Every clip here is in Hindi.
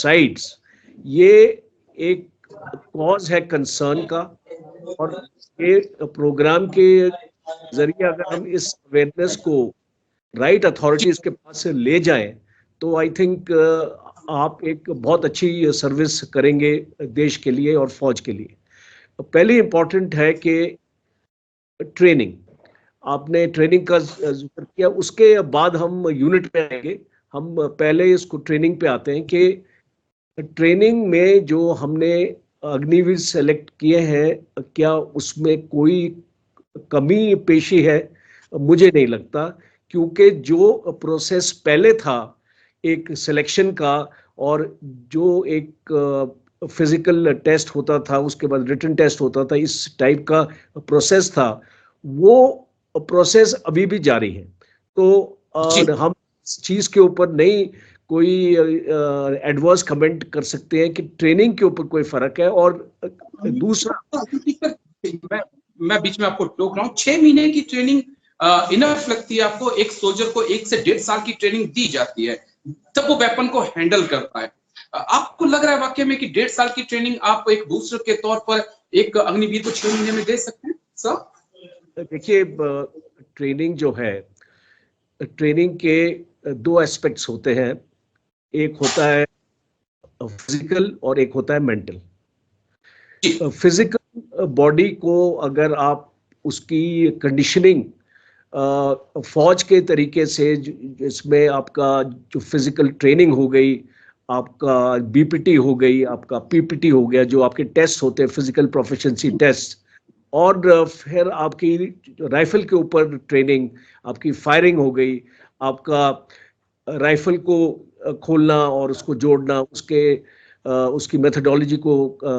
साइड्स, ये एक कॉज है कंसर्न का। और ये प्रोग्राम के जरिए अगर हम इस अवेयरनेस को राइट अथॉरिटीज के पास से ले जाएं तो आई थिंक आप एक बहुत अच्छी सर्विस करेंगे देश के लिए और फौज के लिए। पहली इंपॉर्टेंट है कि ट्रेनिंग, आपने ट्रेनिंग का जिक्र किया, उसके बाद हम यूनिट पे आएंगे। हम पहले इसको ट्रेनिंग पे आते हैं कि ट्रेनिंग में जो हमने अग्निवीर सेलेक्ट किए हैं, क्या उसमें कोई कमी पेशी है? मुझे नहीं लगता, क्योंकि जो प्रोसेस पहले था एक सिलेक्शन का, और जो एक फिजिकल टेस्ट होता था, उसके बाद रिटन टेस्ट होता था, इस टाइप का प्रोसेस था, वो प्रोसेस अभी भी जारी है। तो हम इस चीज के ऊपर नहीं कोई एडवर्स कमेंट कर सकते हैं कि ट्रेनिंग के ऊपर कोई फर्क है। और दूसरा, मैं बीच में आपको टोक रहा हूँ, 6 महीने की ट्रेनिंग इनफ लगती है आपको? एक सोल्जर को 1 से 1.5 साल की ट्रेनिंग दी जाती है तब वो वेपन को हैंडल करता है। आपको लग रहा है वाकई में कि 1.5 साल की ट्रेनिंग आप एक बूस्टर के तौर पर एक अग्निवीर को 6 महीने में दे सकते हैं सर? देखिए, ट्रेनिंग जो है, ट्रेनिंग के 2 एस्पेक्ट्स होते हैं। एक होता है फिजिकल और एक होता है मेंटल। फिजिकल बॉडी को अगर आप उसकी कंडीशनिंग फौज के तरीके से, जिसमें आपका जो फिजिकल ट्रेनिंग हो गई, आपका बीपीटी हो गई, आपका पीपीटी हो गया, जो आपके टेस्ट होते हैं फिजिकल प्रोफिशिएंसी टेस्ट, और फिर आपकी राइफल के ऊपर ट्रेनिंग, आपकी फायरिंग हो गई, आपका राइफल को खोलना और उसको जोड़ना, उसकी मेथडोलॉजी को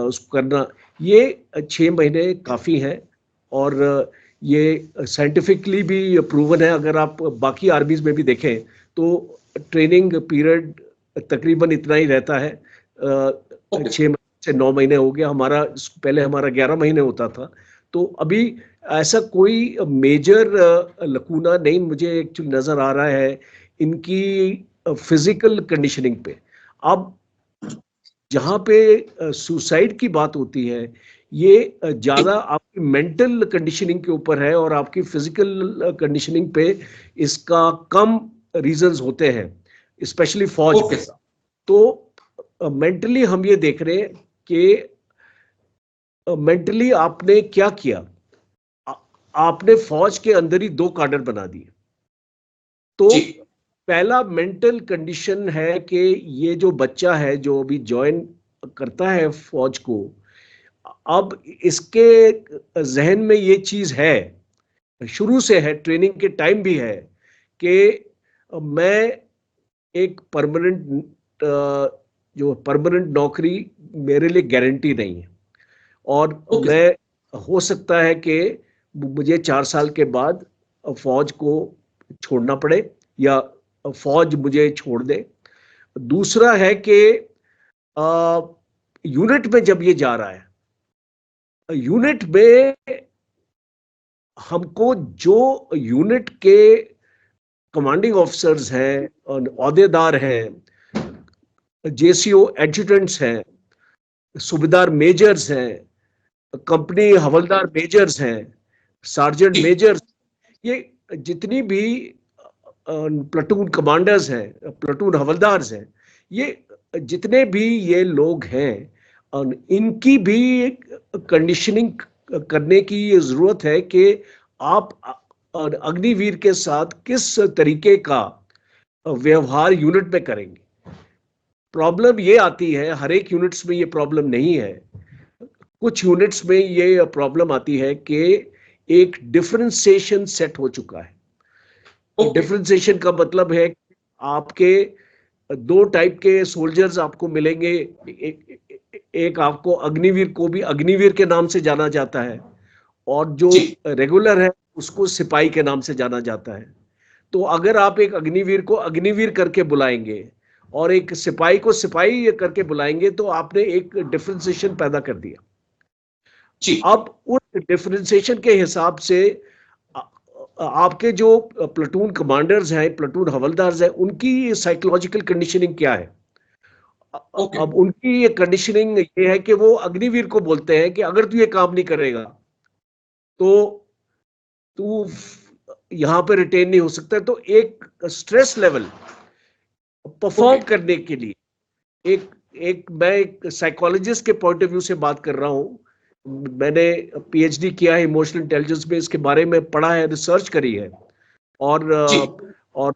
उसको करना, ये 6 महीने काफ़ी हैं। और ये साइंटिफिकली भी प्रूवन है। अगर आप बाकी आर्मीज में भी देखें तो ट्रेनिंग पीरियड तकरीबन इतना ही रहता है। 6 से 9 महीने हो गया हमारा, पहले हमारा 11 महीने होता था। तो अभी ऐसा कोई मेजर लकूना नहीं मुझे एक्चुअली नजर आ रहा है इनकी फिजिकल कंडीशनिंग पे। अब जहाँ पे सुसाइड की बात होती है, ये ज्यादा आपकी मेंटल कंडीशनिंग के ऊपर है, और आपकी फिजिकल कंडीशनिंग पे इसका कम रीजंस होते हैं, स्पेशली फौज में। तो मेंटली हम ये देख रहे हैं कि मेंटली आपने क्या किया। आपने फौज के अंदर ही 2 काडर बना दिए। तो पहला मेंटल कंडीशन है कि ये जो बच्चा है जो अभी ज्वाइन करता है फौज को, अब इसके जहन में ये चीज है, शुरू से है, ट्रेनिंग के टाइम भी है, कि मैं एक परमानेंट नौकरी मेरे लिए गारंटी नहीं है, और मैं हो सकता है कि मुझे 4 साल के बाद फौज को छोड़ना पड़े या फौज मुझे छोड़ दे। दूसरा है कि यूनिट में जब ये जा रहा है, यूनिट में हमको जो यूनिट के कमांडिंग ऑफिसर्स हैं और ओहदेदार हैं, जेसीओ एडजुटेंट्स हैं, सूबेदार मेजर्स हैं, कंपनी हवलदार मेजर्स हैं, सार्जेंट मेजर्स, ये जितनी भी प्लाटून कमांडर्स हैं, प्लाटून हवलदार्स हैं, ये जितने भी ये लोग हैं, इनकी भी कंडीशनिंग करने की जरूरत है कि आप अग्निवीर के साथ किस तरीके का व्यवहार यूनिट में करेंगे। प्रॉब्लम ये आती है, हर एक यूनिट्स में ये प्रॉब्लम नहीं है, कुछ यूनिट्स में ये प्रॉब्लम आती है कि एक डिफरेंशिएशन सेट हो चुका है। डिफरेंशिएशन का मतलब है आपके 2 टाइप के सोल्जर्स आपको मिलेंगे। एक आपको अग्निवीर को भी अग्निवीर के नाम से जाना जाता है, और जो रेगुलर है उसको सिपाही के नाम से जाना जाता है। तो अगर आप एक अग्निवीर को अग्निवीर करके बुलाएंगे और एक सिपाही को सिपाही करके बुलाएंगे, तो आपने एक डिफरेंशिएशन पैदा कर दिया। अब उस डिफरेंशिएशन के हिसाब से आपके जो प्लाटून कमांडर्स हैं, प्लाटून हवलदार्स हैं, उनकी साइकोलॉजिकल कंडीशनिंग क्या है। ओके। अब उनकी ये कंडीशनिंग ये है कि वो अग्निवीर को बोलते हैं कि अगर तू ये काम नहीं करेगा तो तू यहाँ पे रिटेन नहीं हो सकता। तो एक स्ट्रेस लेवल परफॉर्म ओके। करने के लिए एक मैं एक साइकोलॉजिस्ट के पॉइंट ऑफ व्यू से बात कर रहा हूँ। मैंने पीएचडी किया है इमोशनल इंटेलिजेंस में, इसके बारे में पढ़ा है, रिसर्च करी है, और जी। और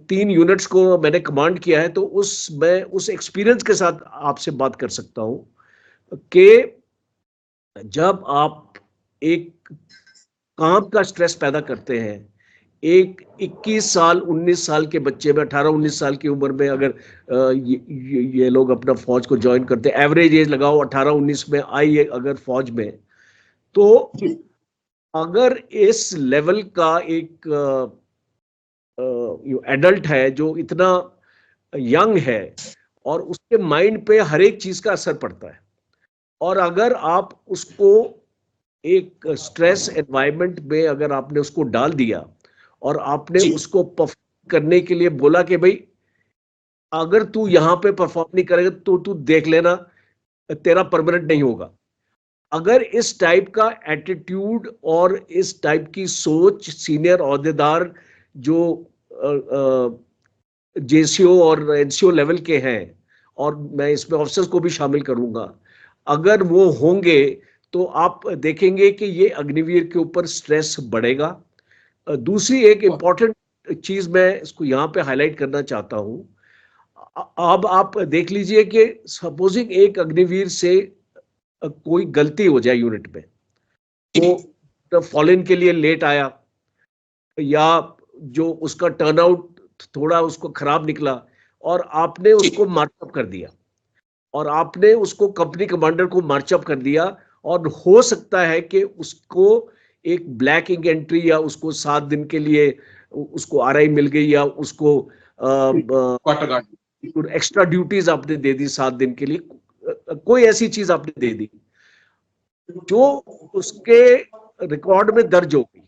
3 यूनिट्स को मैंने कमांड किया है। तो मैं उस एक्सपीरियंस के साथ आपसे बात कर सकता हूँ कि जब आप एक काम का स्ट्रेस पैदा करते हैं, एक 21 साल 19 साल के बच्चे में, 18-19 साल की उम्र में अगर ये लोग अपना फौज को ज्वाइन करते हैं, एवरेज एज लगाओ 18-19 में आई है अगर फौज में, तो अगर इस लेवल का एक एडल्ट है जो इतना यंग है और उसके माइंड पे हर एक चीज का असर पड़ता है, और अगर आप उसको एक स्ट्रेस एनवायरनमेंट में अगर आपने उसको डाल दिया और आपने जी। उसको परफॉर्म करने के लिए बोला कि भाई अगर तू यहां पे परफॉर्म नहीं करेगा तो तू देख लेना तेरा परमानेंट नहीं होगा। अगर इस टाइप का एटीट्यूड और इस टाइप की सोच सीनियर ओहदेदार जो जेसीओ और एनसीओ लेवल के हैं, और मैं इसमें ऑफिसर्स को भी शामिल करूंगा, अगर वो होंगे तो आप देखेंगे कि ये अग्निवीर के ऊपर स्ट्रेस बढ़ेगा। दूसरी एक इंपॉर्टेंट चीज मैं इसको यहाँ पे हाईलाइट करना चाहता हूँ। अब आप देख लीजिए कि सपोजिंग एक अग्निवीर से कोई गलती हो जाए यूनिट में, वो फॉलन के लिए लेट आया या जो उसका टर्नआउट थोड़ा उसको खराब निकला और आपने उसको मार्कअप कर दिया, और आपने उसको कंपनी कमांडर को मार्चअप कर दिया, और हो सकता है कि उसको एक ब्लैक इंक एंट्री या उसको 7 दिन के लिए उसको आरआई मिल गई, या उसको क्वार्टर गार्ड एक्स्ट्रा ड्यूटीज आपने दे दी 7 दिन के लिए, कोई ऐसी चीज आपने दे दी जो उसके रिकॉर्ड में दर्ज हो गई।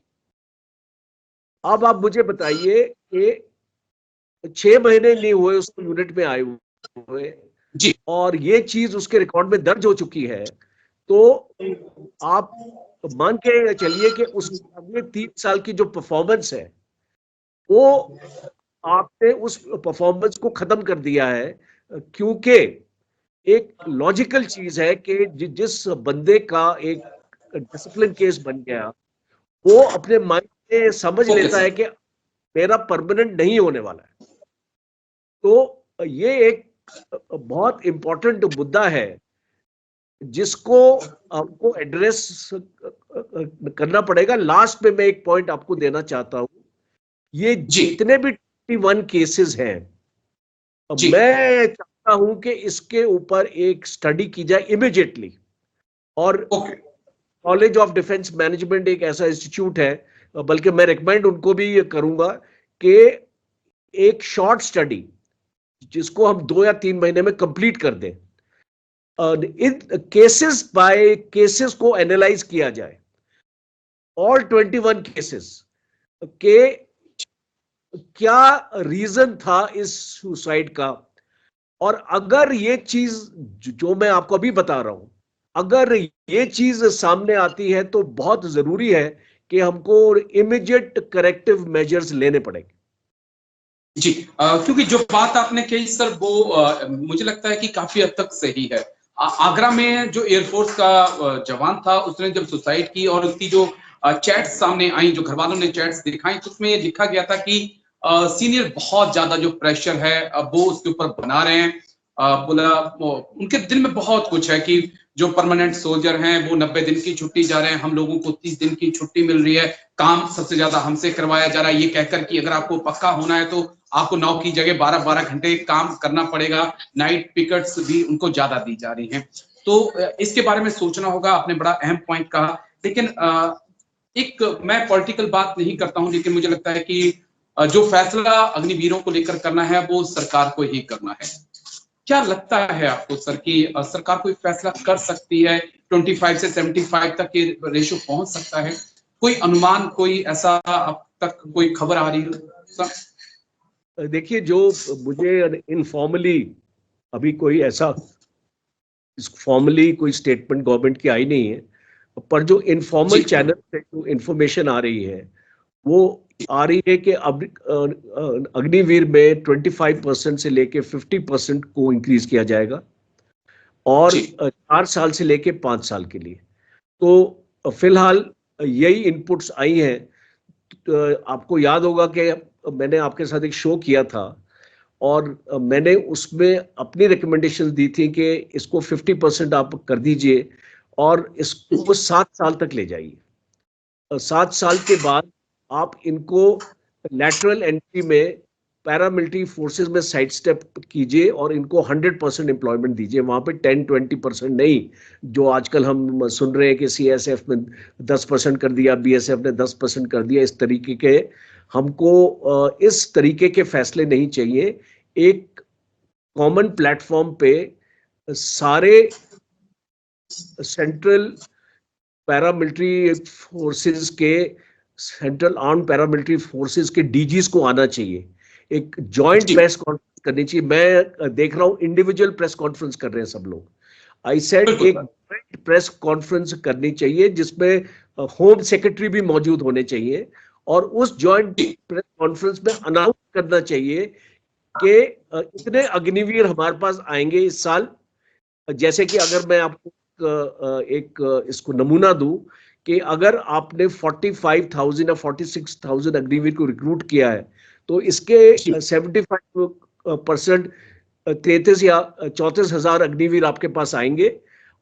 अब आप मुझे बताइए कि 6 महीने नहीं हुए उसको यूनिट में आए हुए, जी। और ये चीज उसके रिकॉर्ड में दर्ज हो चुकी है, तो आप मान के चलिए कि उस अगले 3 साल की जो परफॉर्मेंस है वो आपने उस परफॉर्मेंस को खत्म कर दिया है। क्योंकि एक लॉजिकल चीज है कि जिस बंदे का एक डिसिप्लिन केस बन गया, वो अपने माइंड में समझ ओके लेता सर। है कि मेरा परमानेंट नहीं होने वाला है। तो ये एक बहुत इंपॉर्टेंट मुद्दा है जिसको आपको एड्रेस करना पड़ेगा। लास्ट में मैं एक पॉइंट आपको देना चाहता हूं, ये जी। जितने भी 21 केसेस हैं, जी। मैं चाहता हूं कि इसके ऊपर एक स्टडी की जाए इमीडिएटली। और okay. College of defence management एक ऐसा इंस्टीट्यूट है, बल्कि मैं रिकमेंड उनको भी ये करूंगा कि एक शॉर्ट स्टडी जिसको हम 2 या 3 महीने में कंप्लीट कर दें, इन केसेस बाय केसेस को एनालाइज किया जाए, ऑल 21 केसेस के क्या रीजन था इस सुसाइड का। और अगर ये चीज जो मैं आपको अभी बता रहा हूं, अगर ये चीज सामने आती है तो बहुत जरूरी है कि हमको इमीडिएट करेक्टिव मेजर्स लेने पड़ेंगे। जी। क्योंकि जो बात आपने कही सर वो मुझे लगता है कि काफी हद तक सही है। आगरा में जो एयरफोर्स का जवान था उसने जब सुसाइड की और उसकी जो चैट्स सामने आई, जो घर वालों ने चैट्स दिखाई, तो उसमें ये लिखा गया था कि सीनियर बहुत ज्यादा जो प्रेशर है अब वो उसके ऊपर बना रहे हैं। बोला उनके दिल में बहुत कुछ है कि जो परमानेंट सोल्जर हैं वो 90 दिन की छुट्टी जा रहे हैं, हम लोगों को 30 दिन की छुट्टी मिल रही है, काम सबसे ज्यादा हमसे करवाया जा रहा है, ये कहकर कि अगर आपको पक्का होना है तो आपको 9 की जगह 12-12 घंटे काम करना पड़ेगा, नाइट पिकट्स भी उनको ज्यादा दी जा रही हैं। तो इसके बारे में सोचना होगा। आपने बड़ा अहम पॉइंट कहा। लेकिन एक मैं पॉलिटिकल बात नहीं करता हूं, लेकिन मुझे लगता है कि जो फैसला अग्निवीरों को लेकर करना है वो सरकार को ही करना है। क्या लगता है आपको सर कि सरकार कोई फैसला कर सकती है, 25 से 75 तक ये रेशो पहुंच सकता है? कोई अनुमान, कोई ऐसा अब तक कोई खबर आ रही है सर? देखिए, जो मुझे इनफॉर्मली अभी कोई ऐसा फॉर्मली कोई स्टेटमेंट गवर्नमेंट की आई नहीं है, पर जो इनफॉर्मल चैनल से जो इंफॉर्मेशन आ रही है वो आ रही है कि अब अग्निवीर में 25% से लेके 50% को इंक्रीज किया जाएगा, और 4 साल से लेके 5 साल के लिए। तो फिलहाल यही इनपुट्स आई हैं। तो आपको याद होगा कि मैंने आपके साथ एक शो किया था, और मैंने उसमें अपनी रिकमेंडेशन दी थी कि इसको 50% आप कर दीजिए और इसको 7 साल तक ले जाइए। 7 साल के बाद आप इनको लैटरल एंट्री में पैरामिलिट्री फोर्सेस में साइड स्टेप कीजिए और इनको 100% एम्प्लॉयमेंट दीजिए, वहां पे 10-20% नहीं, जो आजकल हम सुन रहे हैं कि सीएसएफ में 10% कर दिया, बीएसएफ ने 10% कर दिया। इस तरीके के हमको इस तरीके के फैसले नहीं चाहिए। एक कॉमन प्लेटफॉर्म पे सारे सेंट्रल पैरामिलिट्री फोर्सेस के, सेंट्रल आर्म पैरामिलिट्री फोर्सेस के डीजीज को आना चाहिए, एक जॉइंट प्रेस कॉन्फ्रेंस करनी चाहिए। मैं देख रहा हूं इंडिविजुअल प्रेस कॉन्फ्रेंस कर रहे हैं सब लोग। आई सेड एक जॉइंट प्रेस कॉन्फ्रेंस करनी चाहिए जिसमें होम सेक्रेटरी भी मौजूद होने चाहिए, और उस जॉइंट प्रेस कॉन्फ्रेंस में अनाउंस करना चाहिए कि इतने अग्निवीर हमारे पास आएंगे इस साल। जैसे कि अगर मैं आपको एक इसको नमूना दूं कि अगर आपने 45,000 या 46,000 अग्निवीर को रिक्रूट किया है, तो इसके 75% 33 या 34,000 अग्निवीर आपके पास आएंगे,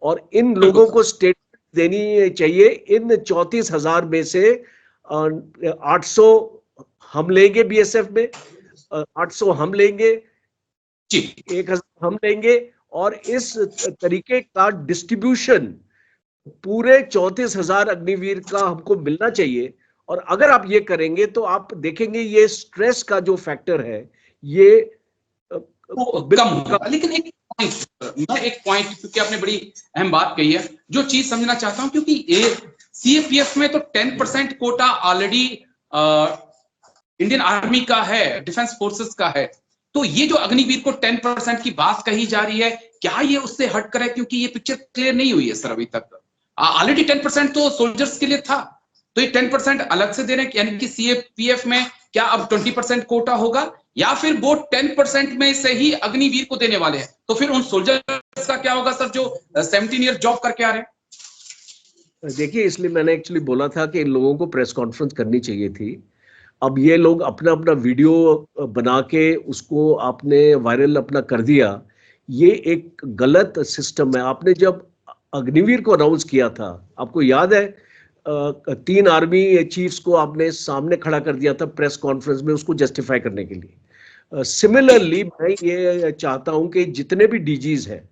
और इन लोगों को स्टेटमेंट देनी चाहिए। इन 34,000 में से 800 हम लेंगे बीएसएफ में, 800 हम लेंगे, 1,000 हम लेंगे, और इस तरीके का डिस्ट्रीब्यूशन पूरे 34,000 अग्निवीर का हमको मिलना चाहिए। और अगर आप ये करेंगे तो आप देखेंगे ये स्ट्रेस का जो फैक्टर है ये कम होगा। लेकिन एक पॉइंट क्योंकि आपने बड़ी अहम बात कही है, जो चीज समझना चाहता हूं, क्योंकि ये सीएपीएफ में तो 10% कोटा ऑलरेडी इंडियन आर्मी का है, डिफेंस फोर्सेस का है, तो ये जो अग्निवीर को 10% की बात कही जा रही है, क्या ये उससे हटकर है? क्योंकि ये पिक्चर क्लियर नहीं हुई है सर अभी तक। ऑलरेडी 10% तो सोल्जर्स के लिए था, तो ये 10% अलग से दे रहे हैं, यानी कि सीएपीएफ में क्या अब 20% कोटा होगा, या फिर वो 10% में से ही अग्निवीर को देने वाले हैं? तो फिर उन सोल्जर्स का क्या होगा सर जो 17 ईयर जॉब करके आ रहे हैं? देखिए, इसलिए मैंने एक्चुअली बोला था कि इन लोगों को प्रेस कॉन्फ्रेंस करनी चाहिए थी। अब ये लोग अपना अपना वीडियो बना के उसको आपने वायरल अपना कर दिया, ये एक गलत सिस्टम है। आपने जब अग्निवीर को अनाउंस किया था, आपको याद है 3 आर्मी चीफ्स को आपने सामने खड़ा कर दिया था प्रेस कॉन्फ्रेंस में उसको जस्टिफाई करने के लिए। सिमिलरली मैं ये चाहता हूं कि जितने भी डीजीज हैं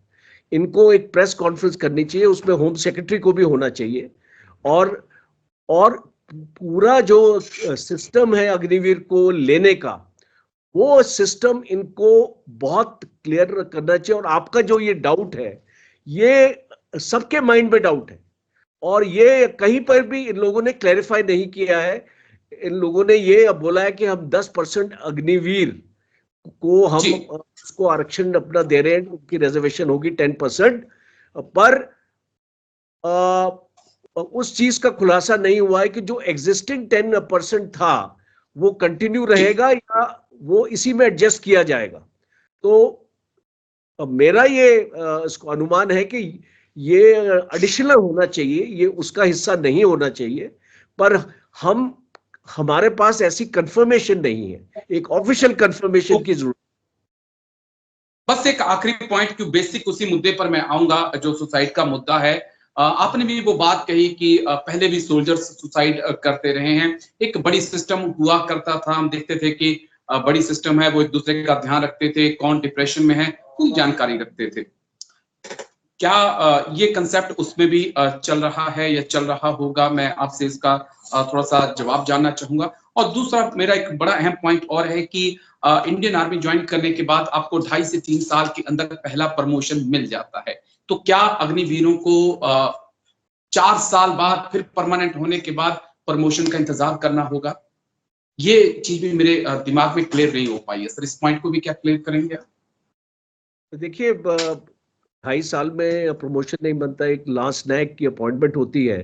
इनको एक प्रेस कॉन्फ्रेंस करनी चाहिए, उसमें होम सेक्रेटरी को भी होना चाहिए, और पूरा जो सिस्टम है अग्निवीर को लेने का, वो सिस्टम इनको बहुत क्लियर करना चाहिए। और आपका जो ये डाउट है, ये सबके माइंड में डाउट है, और ये कहीं पर भी इन लोगों ने क्लैरिफाई नहीं किया है। इन लोगों ने ये बोला है कि हम 10% अग्निवीर को हम उसको आरक्षण अपना दे रहे हैं, उनकी रिजर्वेशन होगी 10%, पर उस चीज का खुलासा नहीं हुआ है कि जो एग्जिस्टिंग 10% था वो कंटिन्यू रहेगा या वो इसी में एडजस्ट किया जाएगा। तो मेरा ये इसको अनुमान है कि ये एडिशनल होना चाहिए, ये उसका हिस्सा नहीं होना चाहिए, पर हमारे पास ऐसी कंफर्मेशन नहीं है, एक ऑफिशियल कंफर्मेशन की जरूरत। बस एक आखिरी पॉइंट, क्यों बेसिक उसी मुद्दे पर मैं आऊंगा जो सुसाइड का मुद्दा है। आपने भी वो बात कही कि पहले भी सोल्जर्स सुसाइड करते रहे हैं, एक बड़ी सिस्टम हुआ करता था, हम देखते थे कि बड़ी सिस्टम है, वो एक दूसरे का ध्यान रखते थे, कौन डिप्रेशन में है पूरी जानकारी रखते थे। क्या ये कंसेप्ट उसमें भी चल रहा है या चल रहा होगा? मैं आपसे इसका थोड़ा सा जवाब जानना चाहूंगा। और दूसरा मेरा एक बड़ा अहम पॉइंट और है कि इंडियन आर्मी ज्वाइन करने के बाद आपको 2.5 से 3 साल के अंदर पहला प्रमोशन मिल जाता है, तो क्या अग्निवीरों को 4 साल बाद फिर परमानेंट होने के बाद प्रमोशन का इंतजार करना होगा? ये चीज भी मेरे दिमाग में क्लियर नहीं हो पाई है सर, इस पॉइंट को भी क्या क्लियर करेंगे आप? देखिए 2.5 साल में प्रमोशन नहीं बनता, एक लास्ट नायक की अपॉइंटमेंट होती है,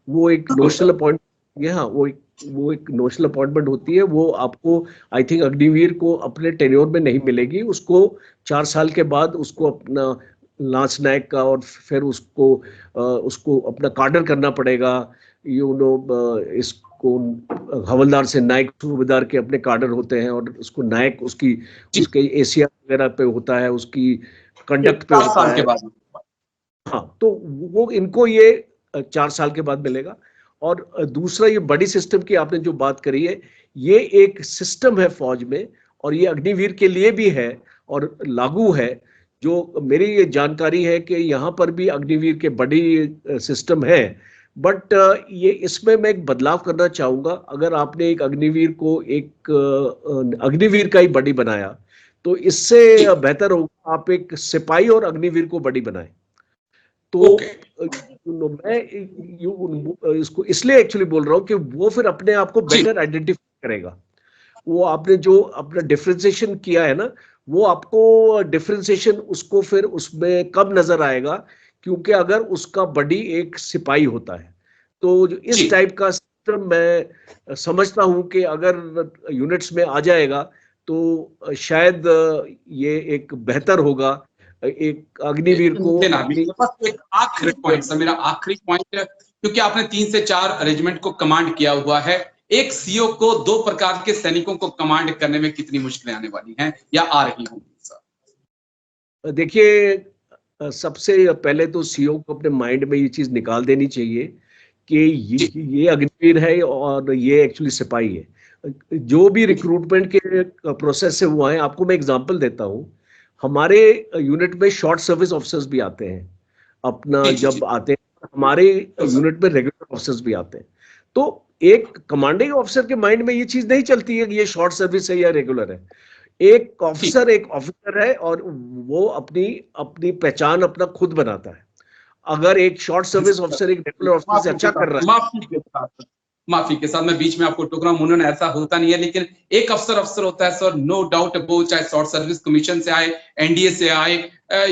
वो एक बिल्कुल नोशनल सर। अपॉइंटमेंट, हाँ वो एक नोशनल अपॉइंटमेंट होती है। वो आपको आई थिंक अग्निवीर को अपने टेन्योर में नहीं मिलेगी, उसको 4 साल के बाद उसको अपना लांस नायक का, और फिर उसको अपना कार्डर करना पड़ेगा, इसको हवलदार से नायक सूबेदार के अपने कार्डर होते हैं, और उसको नायक उसकी जी, उसके एशिया वगैरह पे होता है, उसकी ये कंडक्ट पे 7 साल होता के है। बाद। हाँ, तो वो इनको ये 4 साल के बाद मिलेगा। और दूसरा, ये बड़ी सिस्टम की आपने जो बात करी है, ये एक सिस्टम है फौज में, और ये अग्निवीर के लिए भी है और लागू है। जो मेरी ये जानकारी है कि यहाँ पर भी अग्निवीर के बड़ी सिस्टम है, बट ये इसमें मैं एक बदलाव करना चाहूंगा। अगर आपने एक अग्निवीर को एक अग्निवीर का ही बड़ी बनाया, तो जी, इससे बेहतर होगा आप एक सिपाही और अग्निवीर को बड़ी बनाएं। तो ओके। मैं इसको इसलिए एक्चुअली बोल रहा हूँ कि वो फिर अपने आप को जी, बेटर आइडेंटिफाई करेगा। वो आपने जो अपना डिफरेंशिएशन किया है ना, वो आपको डिफरेंशिएशन उसको फिर उसमें कब नजर आएगा, क्योंकि अगर उसका बडी एक सिपाही होता है, तो जो जी, इस टाइप का सिस्टम मैं समझता हूं कि अगर यूनिट्स में आ जाएगा, तो शायद ये एक बेहतर होगा, एक अग्निवीर को लेना अभी अपनी। मेरे पास एक आखिरी पॉइंट सर, मेरा आखिरी पॉइंट, क्योंकि आपने 3 से 4 रेजिमेंट को कमांड किया हुआ है, एक सीओ को 2 प्रकार के सैनिकों को कमांड करने में कितनी मुश्किलें आने वाली हैं या आ रही होंगी सर? देखिए सबसे पहले तो सीओ को अपने माइंड में ये चीज निकाल देनी चाहिए कि जी, ये अग्निवीर है और ये एक्चुअली सिपाही है। जो भी रिक्रूटमेंट के प्रोसेस से हुआ है, आपको मैं एग्जांपल देता हूँ। हमारे यूनिट में शॉर्ट सर्विस ऑफिसर्स भी आते हैं, अपना जी, जी, जब जी, आते हैं हमारे तो सर, यूनिट में रेगुलर ऑफिसर्स भी आते हैं। तो एक कमांडिंग ऑफिसर के माइंड में ये चीज नहीं चलती है कि ये शॉर्ट सर्विस है या रेगुलर है। ठीक, एक ऑफिसर है, और वो अपनी अपनी पहचान अपना खुद बनाता है। अगर एक शॉर्ट सर्विस ऑफिसर एक रेगुलर ऑफिसर से माफी के अच्छा कर साथ, रहा माफी के साथ, माफी के साथ मैं बीच में आपको टोक रहा हूँ, उन्होंने ऐसा होता नहीं है, लेकिन एक अफसर अफसर होता है सर, नो डाउट अबाउट, चाहे शॉर्ट सर्विस कमीशन से आए, एनडीए से आए,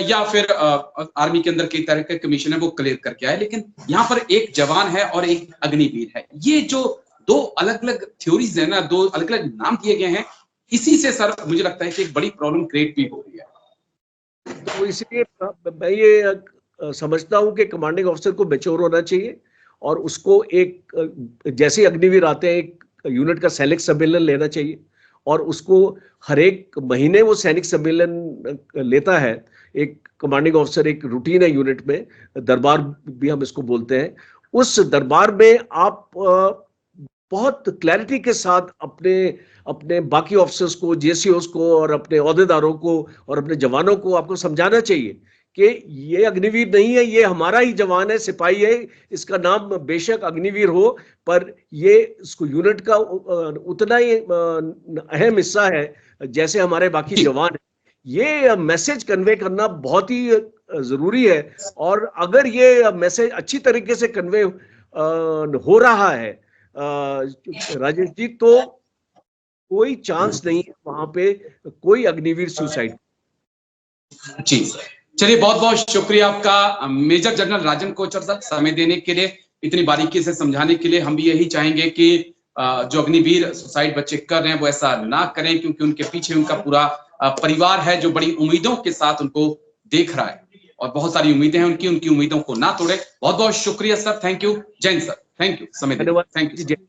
या फिर आर्मी के अंदर कई तरह के कमीशन है वो क्लियर करके आए, लेकिन यहाँ पर एक जवान है और एक अग्निवीर है। ये जो दो अलग अलग थ्योरीज है ना, दो अलग अलग नाम दिए गए हैं, इसी से सर मुझे लगता है कि एक बड़ी प्रॉब्लम क्रिएट भी हो रही है। है, तो इसलिए मैं ये समझता हूं कि कमांडिंग ऑफिसर को मैच्योर होना चाहिए, और उसको एक जैसे अग्निवीर आते हैं, एक यूनिट का सैनिक सम्मेलन लेना चाहिए, और उसको हर एक महीने वो सैनिक सम्मेलन लेता है। एक कमांडिंग ऑफिसर, एक रूटीन है यूनिट में, दरबार भी हम इसको बोलते हैं। उस दरबार में आप बहुत क्लैरिटी के साथ अपने अपने बाकी ऑफिसर्स को, जेसीओस को, और अपने ओहदेदारों को और अपने जवानों को आपको समझाना चाहिए कि ये अग्निवीर नहीं है, ये हमारा ही जवान है, सिपाही है। इसका नाम बेशक अग्निवीर हो, पर ये इसको यूनिट का उतना ही अहम हिस्सा है जैसे हमारे बाकी जी, जवान हैं। ये मैसेज कन्वे करना बहुत ही जरूरी है। और अगर ये मैसेज अच्छी तरीके से कन्वे हो रहा है राजेश जी, तो कोई चांस नहीं है वहां पे कोई अग्निवीर सुसाइड। जी सर। चलिए, बहुत बहुत शुक्रिया आपका मेजर जनरल राजन कोचर साहब, समय देने के लिए, इतनी बारीकी से समझाने के लिए। हम भी यही चाहेंगे कि जो अग्निवीर सुसाइड बच्चे कर रहे हैं वो ऐसा ना करें, क्योंकि उनके पीछे उनका पूरा परिवार है जो बड़ी उम्मीदों के साथ उनको देख रहा है, और बहुत सारी उम्मीदें हैं उनकी, उनकी उम्मीदों को ना तोड़े। बहुत बहुत शुक्रिया sir, thank you. Jain sir, thank you समय देने, धन्यवाद थैंक यू जी। सर।